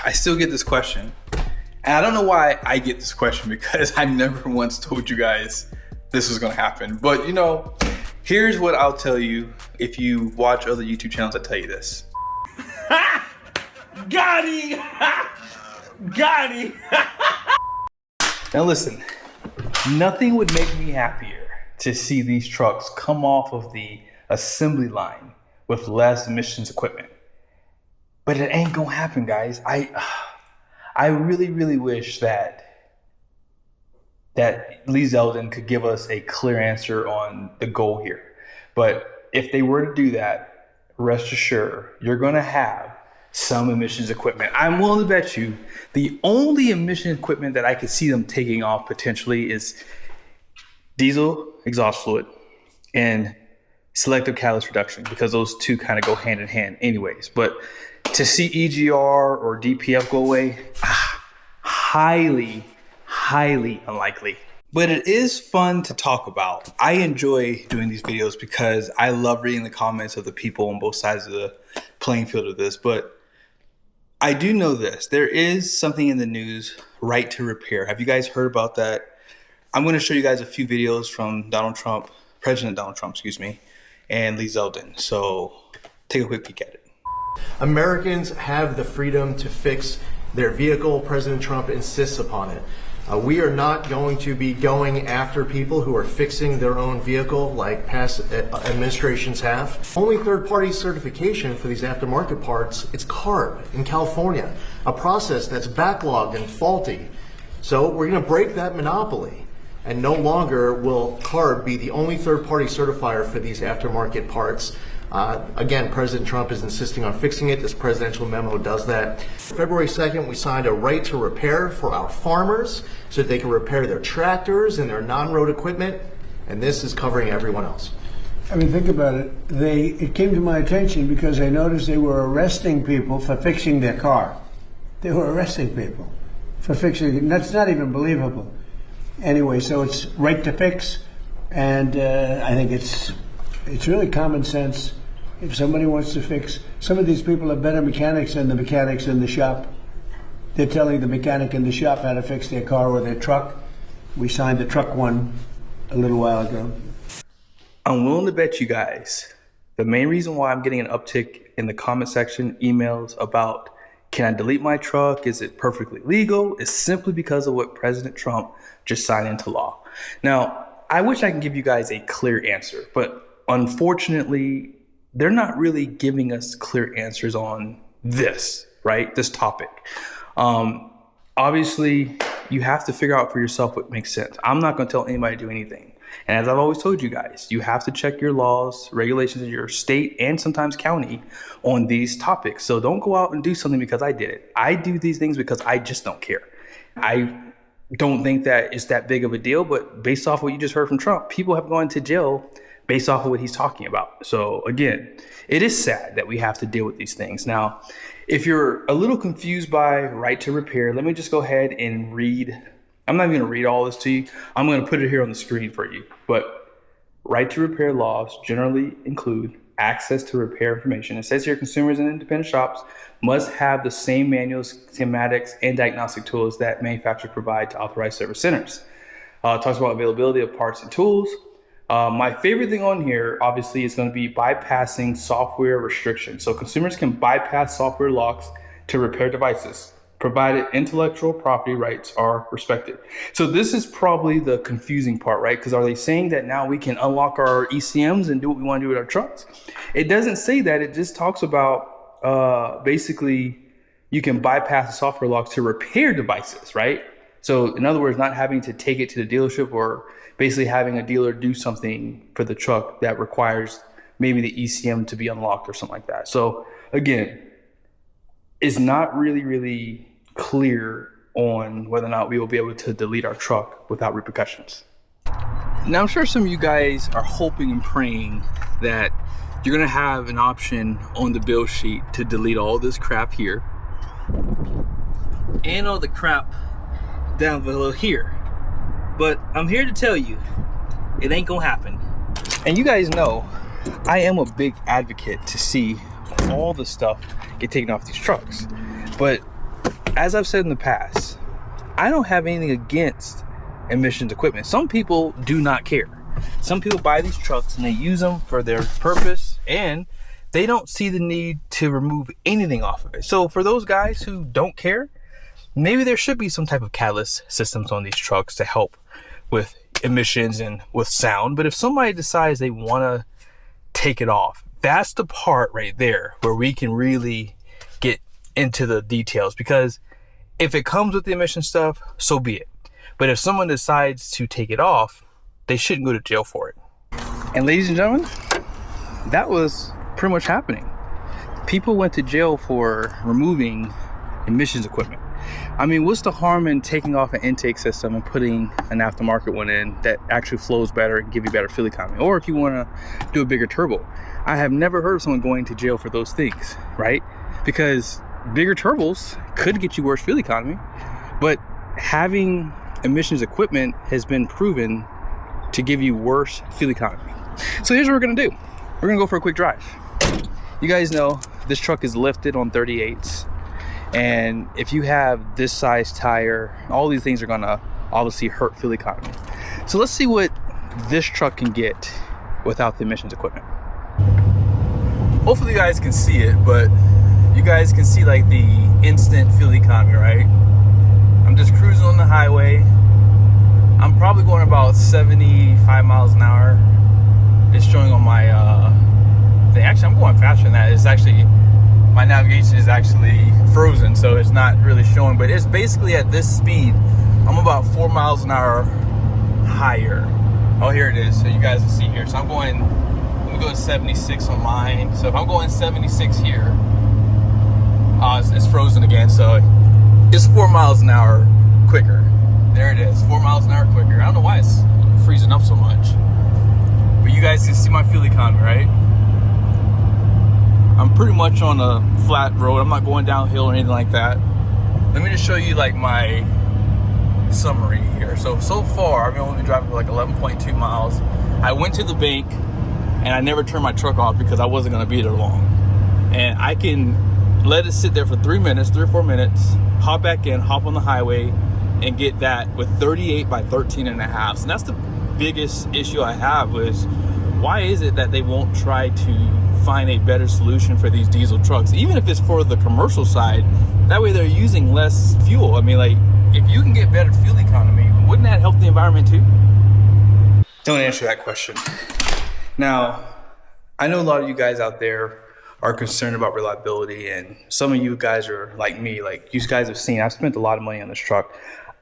I still get this question. And I don't know why I get this question, because I never once told you guys this was gonna happen. But you know, here's what I'll tell you. If you watch other YouTube channels, I tell you this. Got him! Got him! Now listen, nothing would make me happier to see these trucks come off of the assembly line with less emissions equipment. But it ain't gonna happen, guys. I really, really wish that Lee Zeldin could give us a clear answer on the goal here. But if they were to do that, rest assured, you're gonna have some emissions equipment. I'm willing to bet you the only emission equipment that I could see them taking off potentially is diesel exhaust fluid and selective catalyst reduction, because those two kind of go hand in hand anyways. But to see EGR or DPF go away, highly, highly unlikely. But it is fun to talk about. I enjoy doing these videos because I love reading the comments of the people on both sides of the playing field of this. But I do know this, there is something in the news, right to repair. Have you guys heard about that? I'm going to show you guys a few videos from President Donald Trump, excuse me, and Lee Zeldin. So take a quick peek at it. Americans have the freedom to fix their vehicle. President Trump insists upon it. We are not going to be going after people who are fixing their own vehicle like past administrations have. Only third-party certification for these aftermarket parts, it's CARB in California, a process that's backlogged and faulty. So we're going to break that monopoly, and no longer will CARB be the only third-party certifier for these aftermarket parts. Again, President Trump is insisting on fixing it. This presidential memo does that. February 2nd, we signed a right to repair for our farmers so that they can repair their tractors and their non-road equipment, and this is covering everyone else. I mean, think about it. It came to my attention because I noticed they were arresting people for fixing their car. They were arresting people for fixing it. That's not even believable. Anyway, so it's right to fix, and I think it's really common sense. If somebody wants to fix, some of these people are better mechanics than the mechanics in the shop. They're telling the mechanic in the shop how to fix their car or their truck. We signed the truck one a little while ago. I'm willing to bet you guys the main reason why I'm getting an uptick in the comment section emails about can I delete my truck, is it perfectly legal, is simply because of what President Trump just signed into law. Now, I wish I could give you guys a clear answer, but unfortunately, they're not really giving us clear answers on this, right? This topic. Obviously, you have to figure out for yourself what makes sense. I'm not going to tell anybody to do anything. And as I've always told you guys, you have to check your laws, regulations in your state, and sometimes county on these topics. So don't go out and do something because I did it. I do these things because I just don't care. I don't think that it's that big of a deal, but based off what you just heard from Trump, people have gone to jail based off of what he's talking about. So again, it is sad that we have to deal with these things. Now, if you're a little confused by right to repair, let me just go ahead and read. I'm not even gonna read all this to you. I'm gonna put it here on the screen for you. But right to repair laws generally include access to repair information. It says here consumers and independent shops must have the same manuals, schematics, and diagnostic tools that manufacturers provide to authorized service centers. It talks about availability of parts and tools. My favorite thing on here, obviously, is going to be bypassing software restrictions. So consumers can bypass software locks to repair devices, provided intellectual property rights are respected. So this is probably the confusing part, right? Because are they saying that now we can unlock our ECMs and do what we want to do with our trucks? It doesn't say that. It just talks about basically you can bypass the software locks to repair devices, right? So in other words, not having to take it to the dealership or basically having a dealer do something for the truck that requires maybe the ECM to be unlocked or something like that. So again, it's not really clear on whether or not we will be able to delete our truck without repercussions. Now, I'm sure some of you guys are hoping and praying that you're gonna have an option on the bill sheet to delete all this crap here and all the crap down below here. But I'm here to tell you, it ain't gonna happen. And you guys know, I am a big advocate to see all the stuff get taken off these trucks. But as I've said in the past, I don't have anything against emissions equipment. Some people do not care. Some people buy these trucks and they use them for their purpose, and they don't see the need to remove anything off of it. So for those guys who don't care, maybe there should be some type of catalyst systems on these trucks to help with emissions and with sound. But if somebody decides they want to take it off, that's the part right there where we can really get into the details, because if it comes with the emission stuff, so be it. But if someone decides to take it off, they shouldn't go to jail for it. And ladies and gentlemen, that was pretty much happening. People went to jail for removing emissions equipment. I mean, what's the harm in taking off an intake system and putting an aftermarket one in that actually flows better and give you better fuel economy? Or if you want to do a bigger turbo. I have never heard of someone going to jail for those things, right? Because bigger turbos could get you worse fuel economy, but having emissions equipment has been proven to give you worse fuel economy. So here's what we're gonna do. We're gonna go for a quick drive. You guys know this truck is lifted on 38s, and if you have this size tire, all these things are gonna obviously hurt fuel economy. So let's see what this truck can get without the emissions equipment. Hopefully you guys can see it, but you guys can see like the instant fuel economy, right? I'm just cruising on the highway. I'm probably going about 75 miles an hour. It's showing on my thing. Actually, I'm going faster than that. It's actually, my navigation is actually frozen, so it's not really showing, but it's basically at this speed. I'm about 4 miles an hour higher. Oh, here it is. So you guys can see here. So I'm going, let me go to 76 on mine. So if I'm going 76 here, it's frozen again. So it's 4 miles an hour quicker. There it is, 4 miles an hour quicker. I don't know why it's freezing up so much, but you guys can see my fuel economy, right? I'm pretty much on a flat road. I'm not going downhill or anything like that. Let me just show you like my summary here. So far, I've only been driving for like 11.2 miles. I went to the bank and I never turned my truck off because I wasn't gonna be there long. And I can let it sit there for 3 minutes, 3 or 4 minutes, hop back in, hop on the highway, and get that with 38 by 13 and a half. And that's the biggest issue I have is, why is it that they won't try to find a better solution for these diesel trucks, even if it's for the commercial side? That way they're using less fuel. I mean, like, if you can get better fuel economy, wouldn't that help the environment too? Don't answer that question. Now, I know a lot of you guys out there are concerned about reliability, and some of you guys are like me. Like, you guys have seen, I've spent a lot of money on this truck.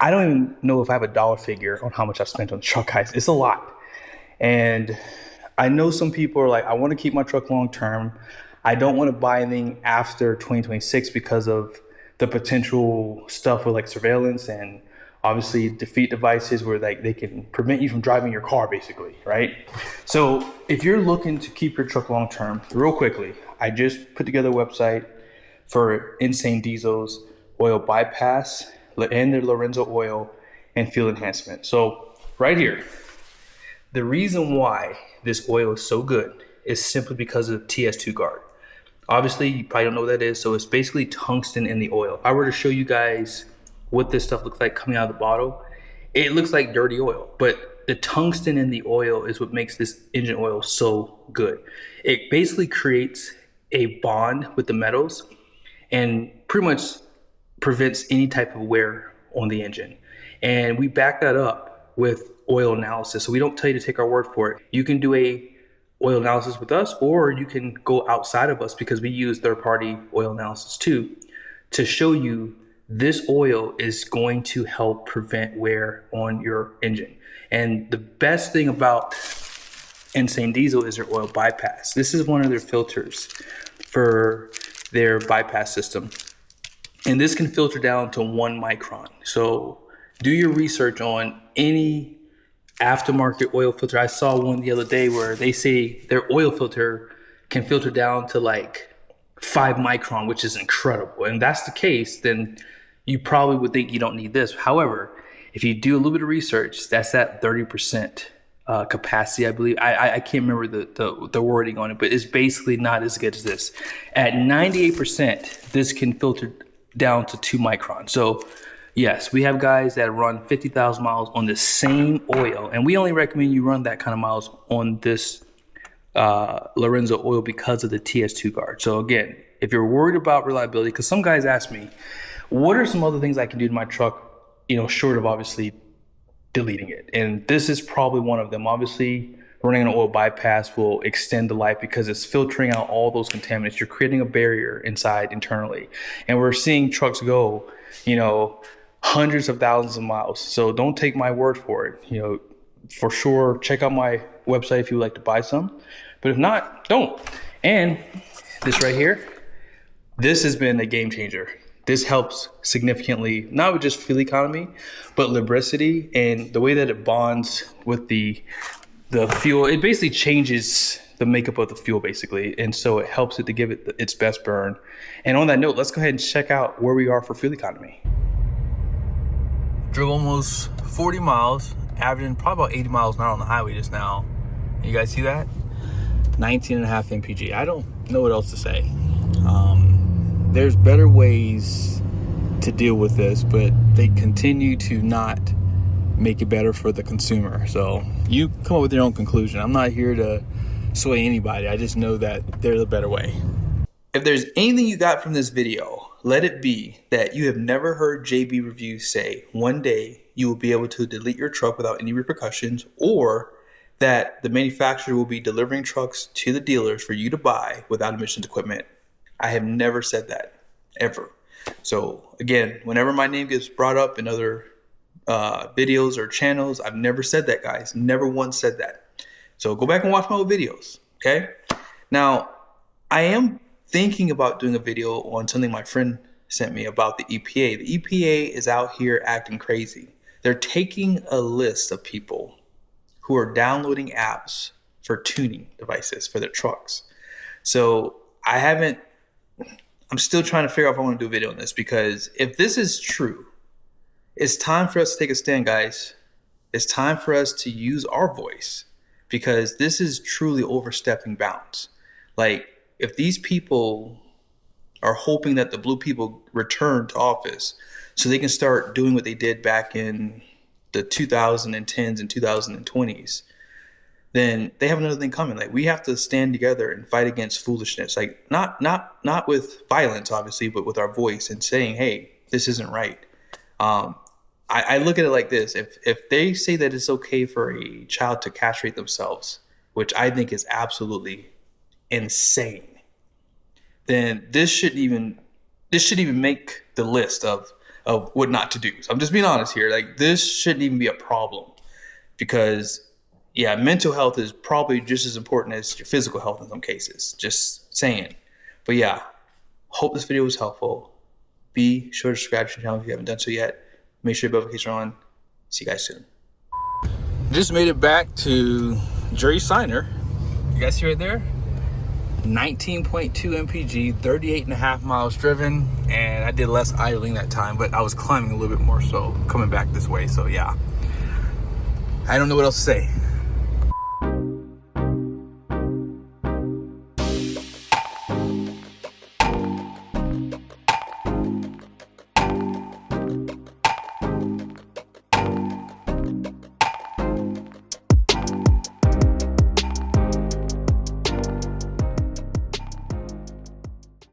I don't even know if I have a dollar figure on how much I've spent on the truck, guys. It's a lot. And I know some people are like, I want to keep my truck long term. I don't want to buy anything after 2026 because of the potential stuff with like surveillance and obviously defeat devices where like they can prevent you from driving your car, basically, right? So if you're looking to keep your truck long term, real quickly, I just put together a website for Insane Diesel's oil bypass and their Lorenzo oil and fuel enhancement. So right here, the reason why this oil is so good is simply because of TS2 guard. Obviously, you probably don't know what that is. So it's basically tungsten in the oil. If I were to show you guys what this stuff looks like coming out of the bottle, it looks like dirty oil, but the tungsten in the oil is what makes this engine oil so good. It basically creates a bond with the metals and pretty much prevents any type of wear on the engine. And we back that up with oil analysis. So we don't tell you to take our word for it. You can do a oil analysis with us, or you can go outside of us because we use third-party oil analysis too, to show you this oil is going to help prevent wear on your engine. And the best thing about Insane Diesel is their oil bypass. This is one of their filters for their bypass system. And this can filter down to 1 micron. So do your research on any aftermarket oil filter. I saw one the other day where they say their oil filter can filter down to like 5 micron, which is incredible. And if that's the case, then you probably would think you don't need this. However, if you do a little bit of research, that's at 30% capacity, I believe. I can't remember the wording on it, but it's basically not as good as this. At 98%, this can filter down to 2 microns. So yes, we have guys that run 50,000 miles on the same oil, and we only recommend you run that kind of miles on this Lorenzo oil because of the TS2 guard. So again, if you're worried about reliability, because some guys ask me, what are some other things I can do to my truck, you know, short of obviously deleting it? And this is probably one of them. Obviously, running an oil bypass will extend the life because it's filtering out all those contaminants. You're creating a barrier inside internally. And we're seeing trucks go, you know, hundreds of thousands of miles. So don't take my word for it. You know, for sure, check out my website if you would like to buy some. But if not, don't. And this right here, this has been a game changer. This helps significantly, not with just fuel economy, but lubricity and the way that it bonds with the fuel. It basically changes the makeup of the fuel basically. And so it helps it to give it its best burn. And on that note, let's go ahead and check out where we are for fuel economy. Drove almost 40 miles, averaging probably about 80 miles an hour on the highway just now. You guys see that? 19.5 mpg. I don't know what else to say. There's better ways to deal with this, but they continue to not make it better for the consumer. So you come up with your own conclusion. I'm not here to sway anybody. I just know that there's a better way. If there's anything you got from this video, let it be that you have never heard JB Reviews say one day you will be able to delete your truck without any repercussions, or that the manufacturer will be delivering trucks to the dealers for you to buy without emissions equipment. I have never said that, ever. So again, whenever my name gets brought up in other videos or channels, I've never said that, guys. Never once said that. So go back and watch my old videos, okay? Now, I am thinking about doing a video on something my friend sent me about the EPA. The EPA is out here acting crazy. They're taking a list of people who are downloading apps for tuning devices for their trucks. So I'm still trying to figure out if I want to do a video on this, because if this is true, it's time for us to take a stand, guys. It's time for us to use our voice, because this is truly overstepping bounds. Like, if these people are hoping that the blue people return to office so they can start doing what they did back in the 2010s and 2020s, then they have another thing coming. Like, we have to stand together and fight against foolishness. Like, not with violence, obviously, but with our voice and saying, hey, this isn't right. I look at it like this. If they say that it's okay for a child to castrate themselves, which I think is absolutely insane, then this shouldn't even make the list of what not to do. So I'm just being honest here. Like, this shouldn't even be a problem, because yeah, mental health is probably just as important as your physical health in some cases. Just saying. But yeah, hope this video was helpful. Be sure to subscribe to the channel if you haven't done so yet. Make sure your notifications are on. See you guys soon. Just made it back to Jerry Signer. You guys see right there? 19.2 mpg, 38.5 miles driven, and I did less idling that time, but I was climbing a little bit more, so coming back this way. So yeah, I don't know what else to say.